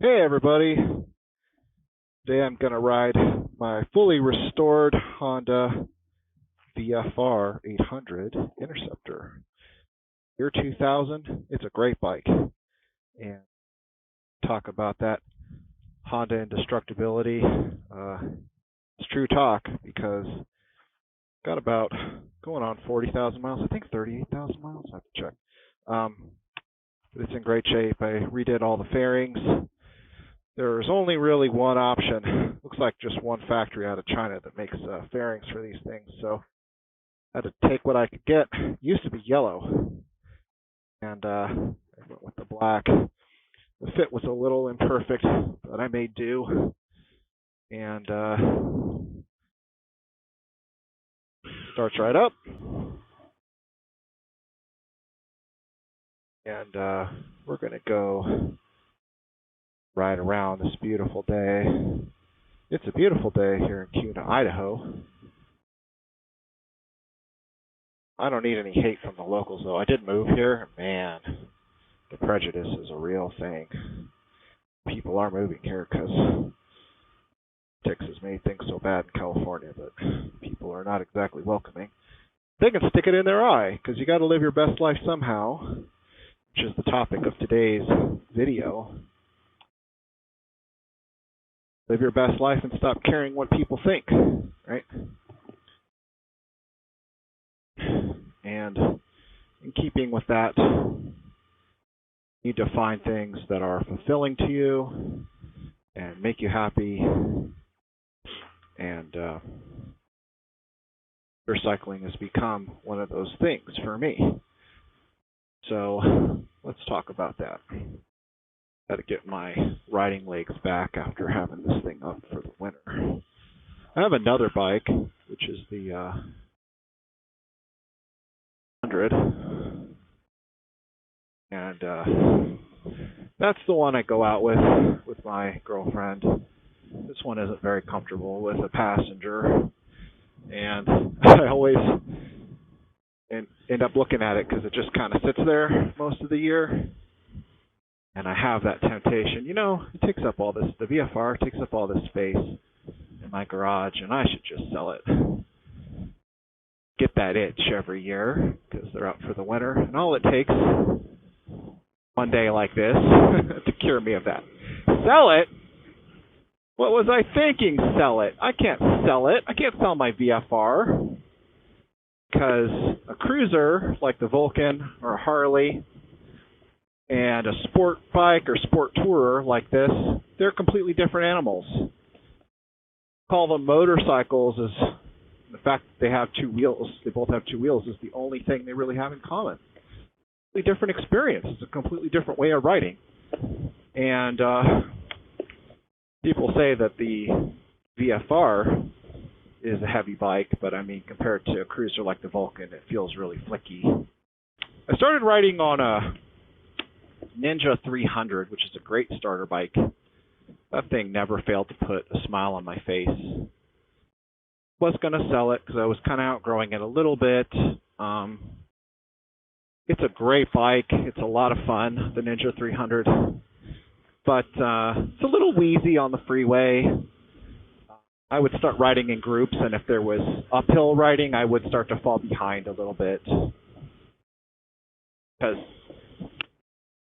Hey everybody, today I'm going to ride my fully restored Honda VFR 800 Interceptor. Year 2000, it's a great bike, and talk about that Honda indestructibility. It's true talk because got about going on 40,000 miles, I think 38,000 miles, I have to check. But it's in great shape. I redid all the fairings. There's only really one option. Looks like just one factory out of China that makes fairings for these things. So I had to take what I could get. It used to be yellow, and I went with the black. The fit was a little imperfect, but I made do. And starts right up. And we're going to go ride around this beautiful day. It's a beautiful day here in Kuna, Idaho. I don't need any hate from the locals, though. I did move here. Man, the prejudice is a real thing. People are moving here because Texas made things so bad in California, but people are not exactly welcoming. They can stick it in their eye because you got to live your best life somehow, which is the topic of today's video. Live your best life and stop caring what people think, right? And in keeping with that, you need to find things that are fulfilling to you and make you happy. And recycling has become one of those things for me. So let's talk about that. Got to get my riding legs back after having this thing up for the winter. I have another bike, which is the 100, and that's the one I go out with my girlfriend. This one isn't very comfortable with a passenger, and I always end up looking at it because it just kind of sits there most of the year. And I have that temptation. You know, it takes up all this, the VFR takes up all this space in my garage, and I should just sell it. Get that itch every year because they're up for the winter. And all it takes, one day like this, to cure me of that. Sell it? What was I thinking, sell it? I can't sell it. I can't sell my VFR. Because a cruiser, like the Vulcan or a Harley, and a sport bike or sport tourer like this, they're completely different animals. Call them motorcycles is the fact that they have two wheels. They both have two wheels is the only thing they really have in common. A completely different experience. It's a completely different way of riding. And people say that the VFR is a heavy bike, but I mean, compared to a cruiser like the Vulcan, it feels really flicky. I started riding on a Ninja 300, which is a great starter bike. That thing never failed to put a smile on my face. Was going to sell it because I was kind of outgrowing it a little bit. It's a great bike. It's a lot of fun, the Ninja 300. But it's a little wheezy on the freeway. I would start riding in groups, and if there was uphill riding, I would start to fall behind a little bit. Because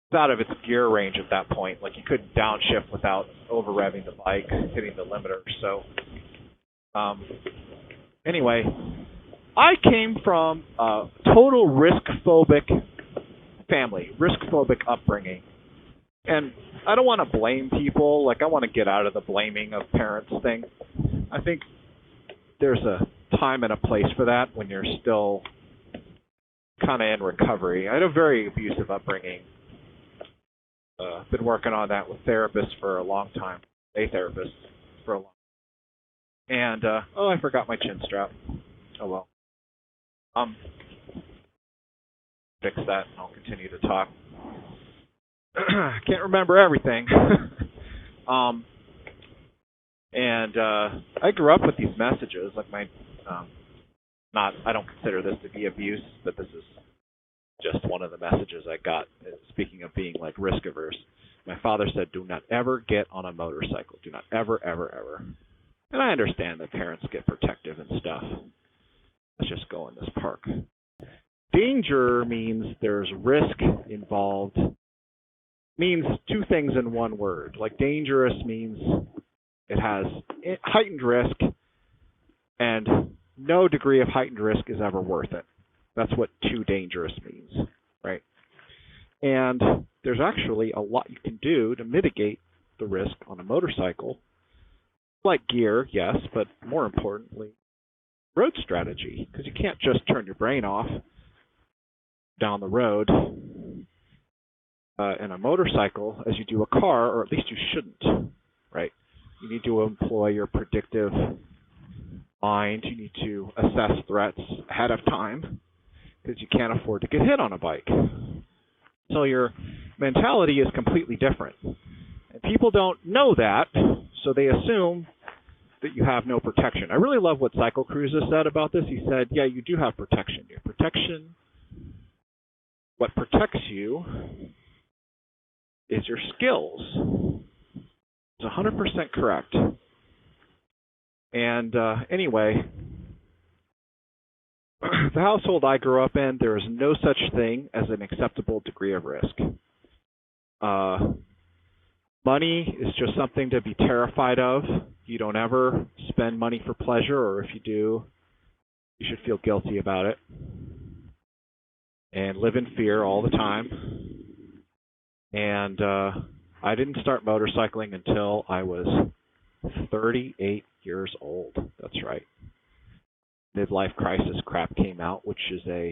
it's out of its gear range at that point. Like, you couldn't downshift without over-revving the bike, hitting the limiter. So, anyway, I came from a total risk-phobic family, risk-phobic upbringing. And I don't want to blame people. Like, I want to get out of the blaming of parents thing. I think there's a time and a place for that when you're still kind of in recovery. I had a very abusive upbringing. Been working on that with therapists for a long time. A therapist for a long time. And, I forgot my chin strap. Oh, well. Fix that and I'll continue to talk. Can't remember everything. I grew up with these messages, like I don't consider this to be abuse, but this is just one of the messages I got, speaking of being like risk averse. My father said, do not ever get on a motorcycle. Do not ever, ever, ever. And I understand that parents get protective and stuff. Let's just go in this park. Danger means there's risk involved. Means two things in one word. Like dangerous means it has heightened risk, and no degree of heightened risk is ever worth it. That's what too dangerous means, right? And there's actually a lot you can do to mitigate the risk on a motorcycle. Like gear, yes, but more importantly, road strategy, because you can't just turn your brain off down the road in a motorcycle as you do a car, or at least you shouldn't, right? You need to employ your predictive mind. You need to assess threats ahead of time because you can't afford to get hit on a bike. So your mentality is completely different. And people don't know that, so they assume that you have no protection. I really love what Cycle Cruiser said about this. He said, yeah, you do have protection. Your protection, what protects you is your skills. It's 100% correct. And anyway, the household I grew up in, there is no such thing as an acceptable degree of risk. Money is just something to be terrified of. You don't ever spend money for pleasure, or if you do, you should feel guilty about it. And live in fear all the time. And I didn't start motorcycling until I was 38 years old. That's right. Midlife crisis crap came out, which is a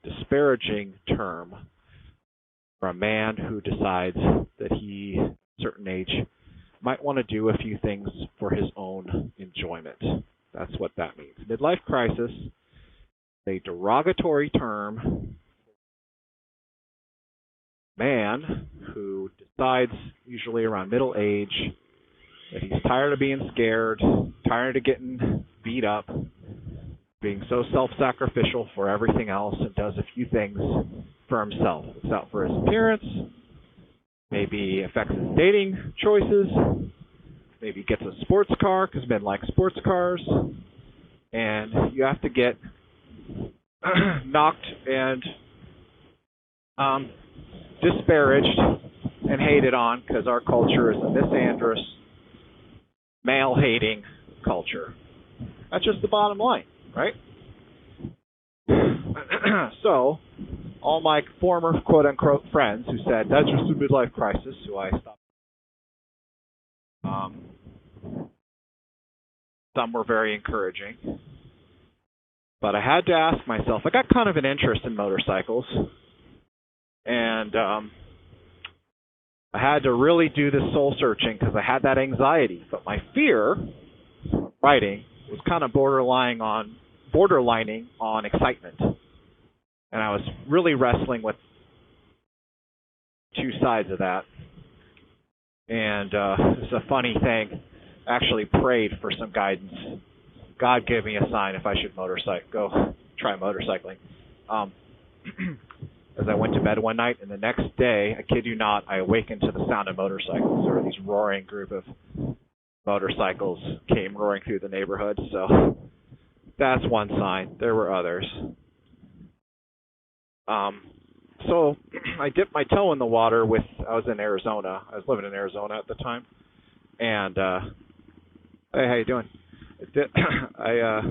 disparaging term for a man who decides that he, at a certain age, might want to do a few things for his own enjoyment. That's what that means. Midlife crisis is a derogatory term. Man who decides, usually around middle age, that he's tired of being scared, tired of getting beat up, being so self-sacrificial for everything else, and does a few things for himself. Looks out for his appearance, maybe affects his dating choices, maybe gets a sports car because men like sports cars, and you have to get knocked and disparaged and hated on because our culture is a misandrous, male-hating culture. That's just the bottom line, right? So, all my former quote-unquote friends who said, that's just a midlife crisis, who I stopped. Some were very encouraging. But I had to ask myself, I got kind of an interest in motorcycles. And I had to really do this soul searching because I had that anxiety. But my fear, writing, was kind of borderlining on excitement. And I was really wrestling with two sides of that. And it's a funny thing. I actually prayed for some guidance. God gave me a sign if I should go try motorcycling. As I went to bed one night, and the next day, I kid you not, I awakened to the sound of motorcycles. There were these roaring group of motorcycles came roaring through the neighborhood. So that's one sign. There were others. So I dipped my toe in the water I was in Arizona. I was living in Arizona at the time. And, hey, how you doing? I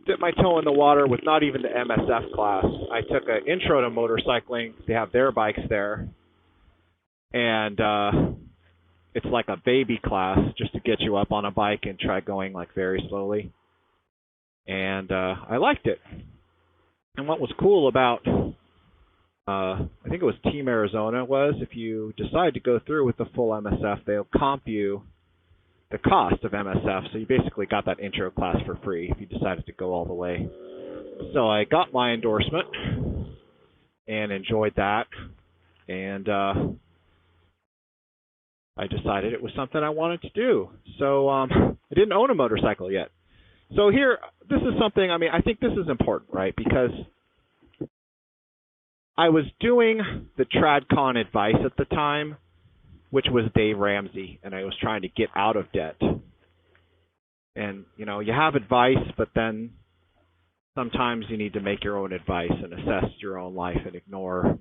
dipped my toe in the water with not even the MSF class. I took an intro to motorcycling. They have their bikes there. And it's like a baby class just to get you up on a bike and try going like very slowly. And I liked it. And what was cool about, I think it was Team Arizona, was if you decide to go through with the full MSF, they'll comp you the cost of MSF. So you basically got that intro class for free if you decided to go all the way. So I got my endorsement and enjoyed that. And I decided it was something I wanted to do. So I didn't own a motorcycle yet. So here, this is something, I think this is important, right? Because I was doing the TradCon advice at the time, which was Dave Ramsey, and I was trying to get out of debt. And, you have advice, but then sometimes you need to make your own advice and assess your own life and ignore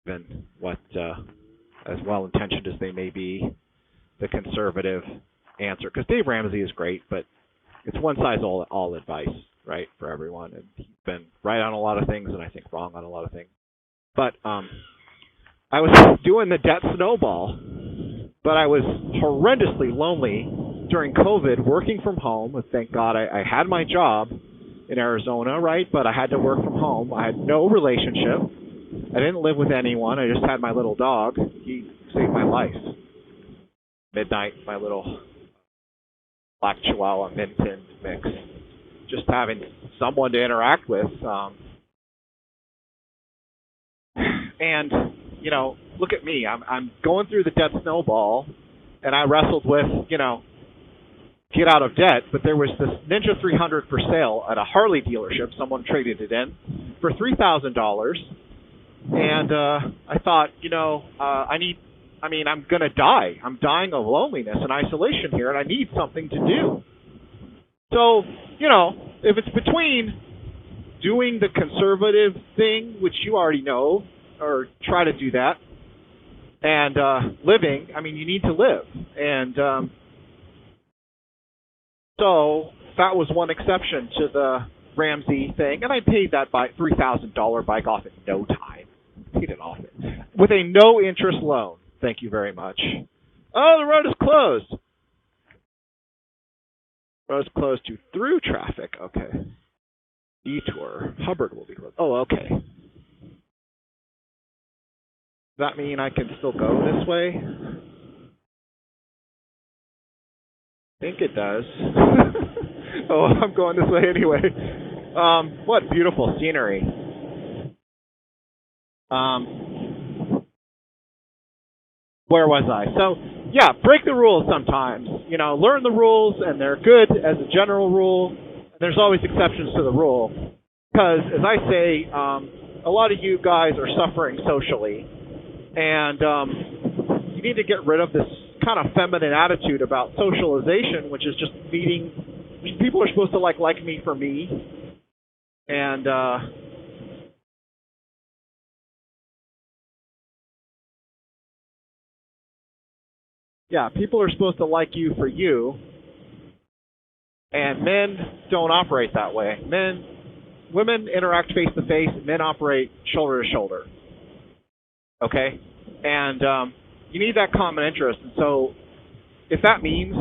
even what, as well-intentioned as they may be, the conservative answer. Because Dave Ramsey is great, but it's one-size-all advice, right, for everyone. And he's been right on a lot of things and I think wrong on a lot of things. But I was doing the debt snowball, but I was horrendously lonely during COVID, working from home. Thank God I had my job in Arizona, right? But I had to work from home. I had no relationship. I didn't live with anyone. I just had my little dog. He saved my life. Midnight, my little black Chihuahua Minton mix. Just having someone to interact with. And, look at me. I'm going through the debt snowball, and I wrestled with, get out of debt, but there was this Ninja 300 for sale at a Harley dealership. Someone traded it in for $3,000. And I thought, I'm going to die. I'm dying of loneliness and isolation here, and I need something to do. So, if it's between doing the conservative thing, which you already know, or try to do that, and living, you need to live. And so that was one exception to the Ramsey thing, and I paid that $3,000 bike off in no time. Paid it off with a no-interest loan. Thank you very much. Oh, the road is closed. Road is closed to through traffic. Okay. Detour. Hubbard will be closed. Oh, okay. Does that mean I can still go this way? I think it does. Oh, I'm going this way anyway. What beautiful scenery. Where was I? So, yeah, break the rules sometimes. Learn the rules, and they're good as a general rule. There's always exceptions to the rule. Because, as I say, a lot of you guys are suffering socially. And you need to get rid of this kind of feminine attitude about socialization, which is just meeting. People are supposed to like me for me. And yeah, people are supposed to like you for you. And men don't operate that way. Women interact face to face. Men operate shoulder to shoulder. Okay? And you need that common interest. And so if that means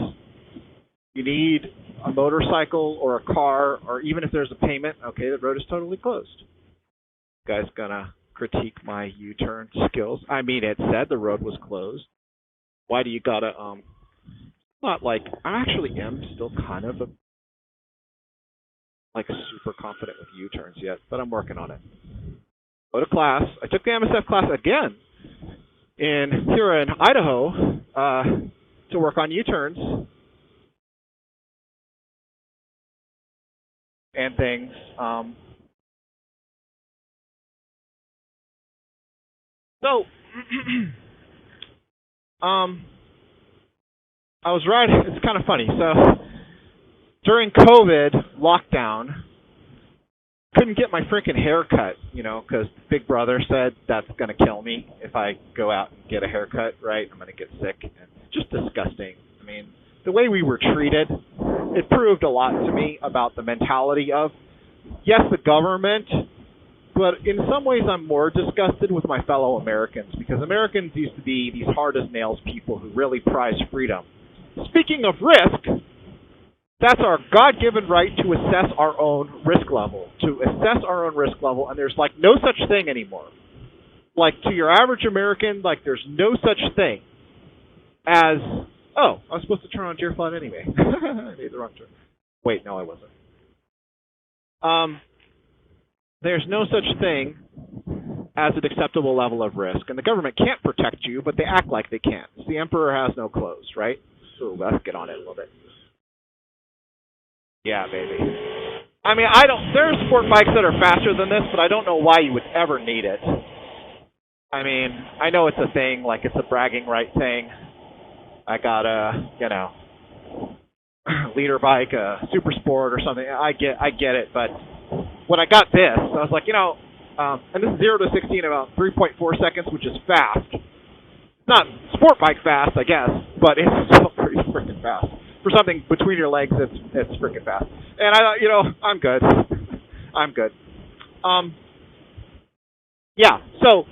you need a motorcycle or a car, or even if there's a payment, okay, the road is totally closed. You guys gonna critique my U-turn skills? It said the road was closed. Why do you gotta, not like, I actually am still kind of super confident with U-turns yet, but I'm working on it. Go to class. I took the MSF class again here in Idaho to work on U-turns and things. So, I was right. It's kind of funny. So, during COVID lockdown, couldn't get my freaking hair cut, because Big Brother said that's going to kill me if I go out and get a haircut, right? I'm going to get sick. And just disgusting. The way we were treated, it proved a lot to me about the mentality of, yes, the government, but in some ways I'm more disgusted with my fellow Americans, because Americans used to be these hard-as-nails people who really prize freedom. Speaking of risk, that's our God-given right to assess our own risk level. And there's no such thing anymore. To your average American, there's no such thing as, oh, I was supposed to turn on deer flood anyway. I made the wrong turn. Wait, no, I wasn't. There's no such thing as an acceptable level of risk. And the government can't protect you, but they act like they can. The emperor has no clothes, right? So let's get on it a little bit. Yeah, baby. There's sport bikes that are faster than this, but I don't know why you would ever need it. I mean, I know it's a thing, like it's a bragging right thing. I got a, leader bike, a super sport or something. I get it, but when I got this, I was like, and this is 0 to 60 in about 3.4 seconds, which is fast. Not sport bike fast, I guess, but it's still pretty freaking fast. For something between your legs, it's freaking fast. And I thought, I'm good. I'm good. Yeah, so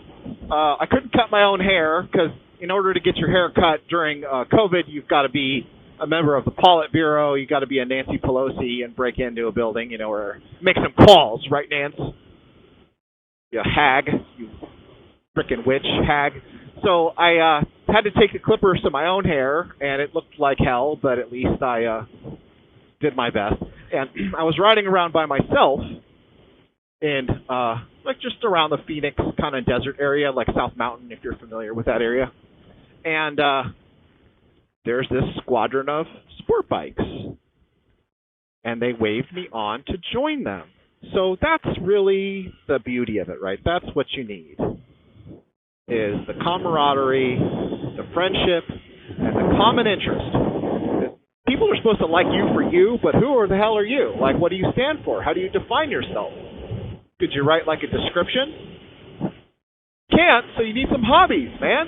I couldn't cut my own hair because in order to get your hair cut during COVID, you've got to be a member of the Politburo. You've got to be a Nancy Pelosi and break into a building, or make some calls, right, Nance? You hag, you frickin' witch hag. So I had to take the clippers to my own hair, and it looked like hell, but at least I did my best. And I was riding around by myself in just around the Phoenix kind of desert area, like South Mountain, if you're familiar with that area. And there's this squadron of sport bikes, and they waved me on to join them. So that's really the beauty of it, right? That's what you need, is the camaraderie, the friendship, and the common interest. People are supposed to like you for you, but who the hell are you? Like, what do you stand for? How do you define yourself? Could you write like a description? Can't, so you need some hobbies, man.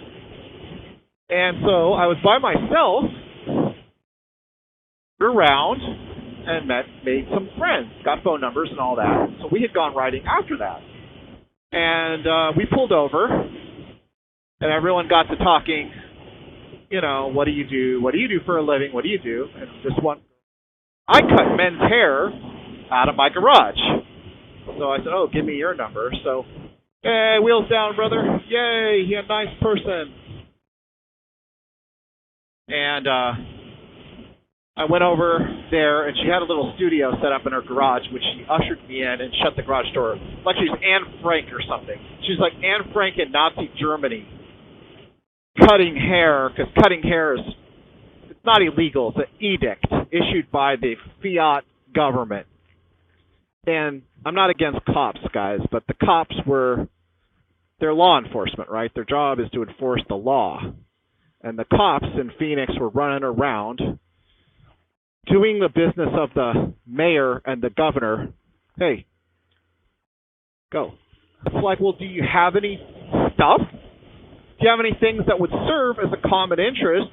And so I was by myself around and made some friends, got phone numbers and all that. So we had gone riding after that. And we pulled over, and everyone got to talking, what do you do? What do you do for a living? What do you do? And this one, I cut men's hair out of my garage. So I said, oh, give me your number. So, hey, wheels down, brother. Yay, you're a nice person. And I went over there, and she had a little studio set up in her garage, which she ushered me in and shut the garage door. Like she's Anne Frank or something. She's like Anne Frank in Nazi Germany. Cutting hair, because cutting hair it's not illegal. It's an edict issued by the fiat government. And I'm not against cops, guys, but the cops they're law enforcement, right? Their job is to enforce the law. And the cops in Phoenix were running around doing the business of the mayor and the governor. Hey, go. It's like, well, do you have any stuff? Do you have any things that would serve as a common interest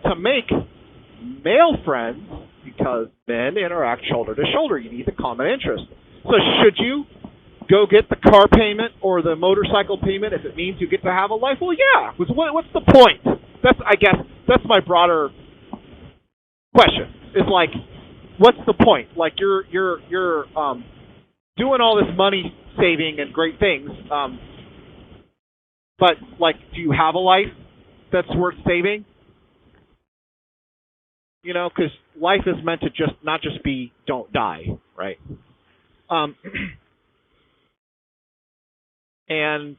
to make male friends? Because men interact shoulder to shoulder. You need the common interest. So should you go get the car payment or the motorcycle payment if it means you get to have a life? Well, yeah. What's the point? I guess that's my broader question. Is like, what's the point? Like you're doing all this money saving and great things, but like, do you have a life that's worth saving? Because life is meant to not just be don't die, right? And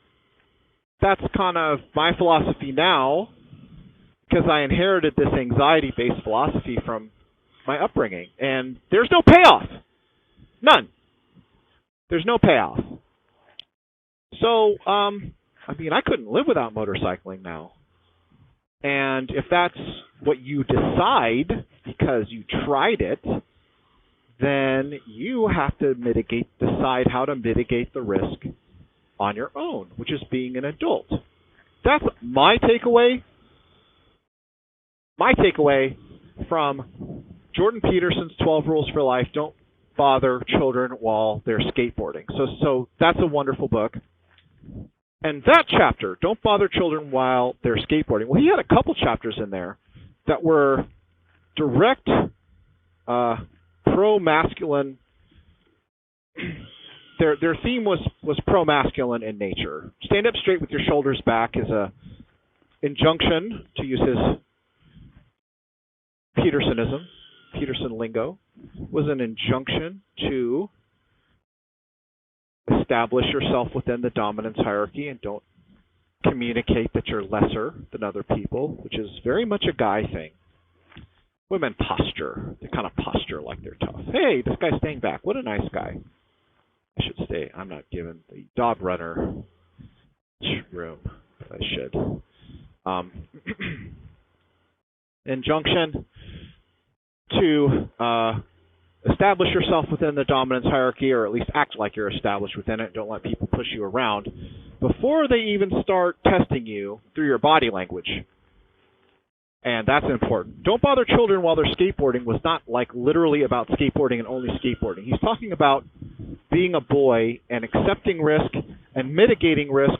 that's kind of my philosophy now, because I inherited this anxiety-based philosophy from my upbringing, and there's no payoff. None. There's no payoff. So, I couldn't live without motorcycling now. And if that's what you decide because you tried it, then you have to decide how to mitigate the risk on your own, which is being an adult. That's my takeaway. My takeaway from Jordan Peterson's 12 Rules for Life: Don't bother children while they're skateboarding. So that's a wonderful book. And that chapter, Don't Bother Children While They're Skateboarding, well, he had a couple chapters in there that were direct pro-masculine. Their theme was pro-masculine in nature. Stand up straight with your shoulders back is a injunction, to use his Peterson lingo, was an injunction to establish yourself within the dominance hierarchy and don't communicate that you're lesser than other people, which is very much a guy thing. Women posture. They kind of posture like they're tough. Hey, this guy's staying back. What a nice guy. I should stay. I'm not giving the dog runner room. I should. Injunction to establish yourself within the dominance hierarchy, or at least act like you're established within it. Don't let people push you around before they even start testing you through your body language. And that's important. Don't bother children while they're skateboarding was not like literally about skateboarding and only skateboarding. He's talking about being a boy and accepting risk and mitigating risk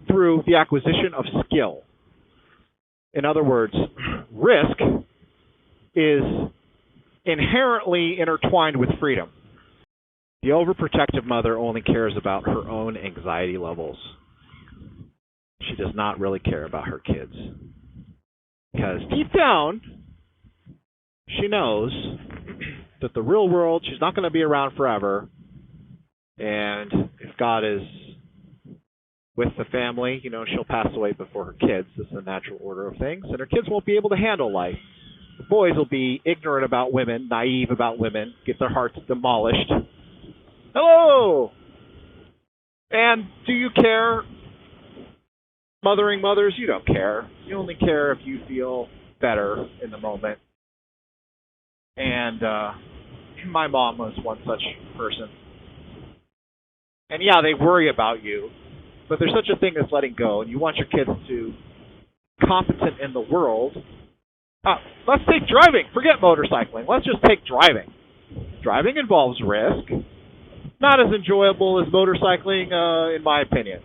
through the acquisition of skill. In other words, risk is inherently intertwined with freedom. The overprotective mother only cares about her own anxiety levels. She does not really care about her kids. Because deep down, she knows that the real world, she's not going to be around forever. And if God is with the family, she'll pass away before her kids. This is the natural order of things. And her kids won't be able to handle life. The boys will be ignorant about women, naive about women, get their hearts demolished. Hello! And do you care? Mothering mothers, you don't care. You only care if you feel better in the moment. And my mom was one such person. And yeah, they worry about you, but there's such a thing as letting go, and you want your kids to be competent in the world. Let's take driving. Forget motorcycling. Let's just take driving. Driving involves risk. Not as enjoyable as motorcycling, in my opinion.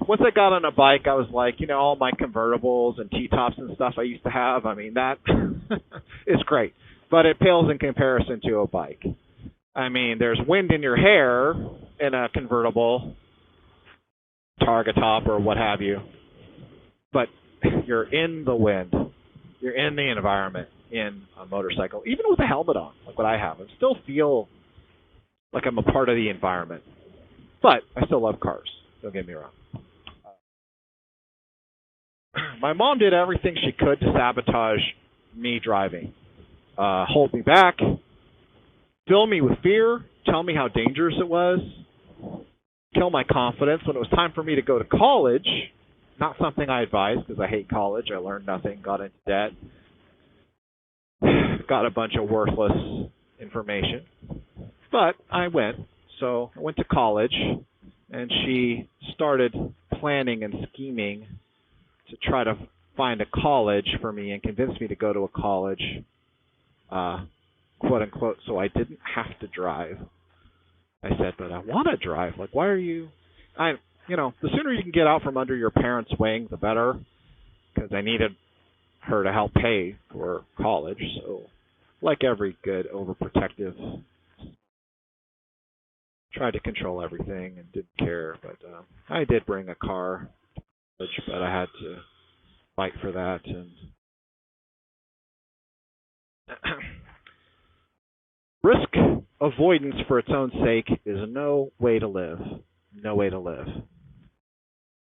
Once I got on a bike, I was like, all my convertibles and T-tops and stuff I used to have, that is great. But it pales in comparison to a bike. There's wind in your hair in a convertible, Targa top or what have you. But you're in the wind. You're in the environment in a motorcycle. Even with a helmet on, like what I have, I still feel like I'm a part of the environment. But I still love cars. Don't get me wrong. My mom did everything she could to sabotage me driving. Hold me back, fill me with fear, tell me how dangerous it was, kill my confidence. When it was time for me to go to college, not something I advised because I hate college. I learned nothing, got into debt, got a bunch of worthless information. But I went. So I went to college. And she started planning and scheming to try to find a college for me and convince me to go to a college, quote unquote, so I didn't have to drive. I said, but I want to drive. Like, why are you? The sooner you can get out from under your parents' wing, the better. Because I needed her to help pay for college. So, like every good overprotective, tried to control everything and didn't care, but I did bring a car, but I had to fight for that. And risk avoidance for its own sake is no way to live. No way to live.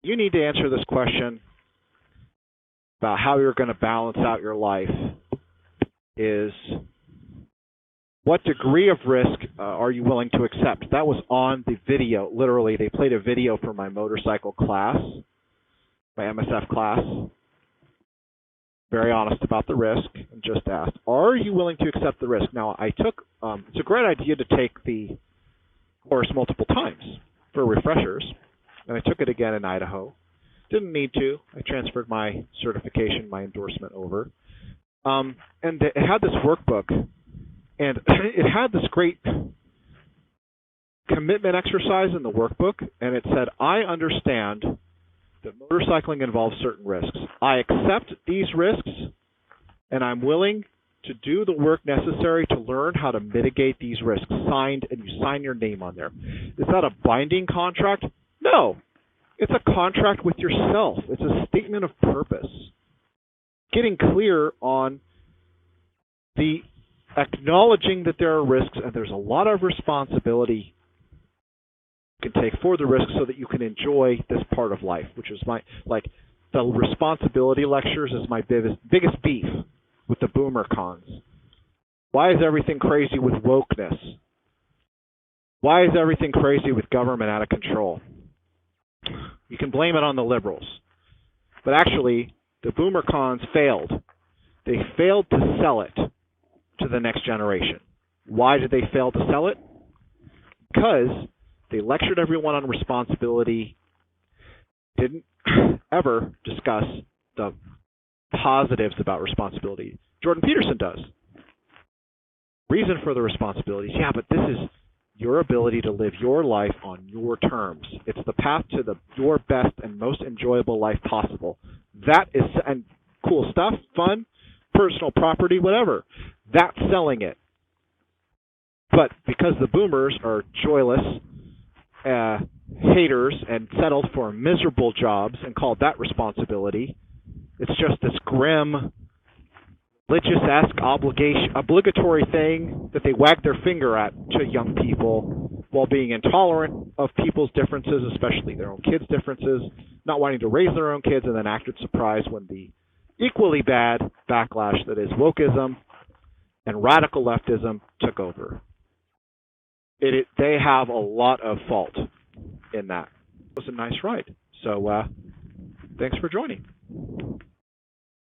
You need to answer this question about how you're going to balance out your life is, what degree of risk are you willing to accept? That was on the video. Literally, they played a video for my motorcycle class, my MSF class. Very honest about the risk, and just asked, are you willing to accept the risk? Now, I took, it's a great idea to take the course multiple times for refreshers, and I took it again in Idaho. Didn't need to. I transferred my certification, my endorsement over. And it had this workbook. And it had this great commitment exercise in the workbook, and it said, I understand that motorcycling involves certain risks. I accept these risks, and I'm willing to do the work necessary to learn how to mitigate these risks. Signed, and you sign your name on there. Is that a binding contract? No. It's a contract with yourself. It's a statement of purpose. Getting clear on the acknowledging that there are risks and there's a lot of responsibility you can take for the risks so that you can enjoy this part of life, which is the responsibility lectures is my biggest beef with the boomer cons. Why is everything crazy with wokeness? Why is everything crazy with government out of control? you can blame it on the liberals. But actually, the boomer cons failed. They failed to sell it to the next generation. Why did they fail to sell it? Because they lectured everyone on responsibility, didn't ever discuss the positives about responsibility. Jordan Peterson does. Reason for the responsibilities, yeah, but this is your ability to live your life on your terms. It's the path to your best and most enjoyable life possible. That is, and cool stuff, fun, personal property, whatever. That's selling it. But because the boomers are joyless haters and settled for miserable jobs and called that responsibility, it's just this grim, religious-esque obligatory thing that they wag their finger at to young people while being intolerant of people's differences, especially their own kids' differences, not wanting to raise their own kids, and then acted surprised when the equally bad backlash that is wokeism and radical leftism took over. They have a lot of fault in that. It was a nice ride. So thanks for joining.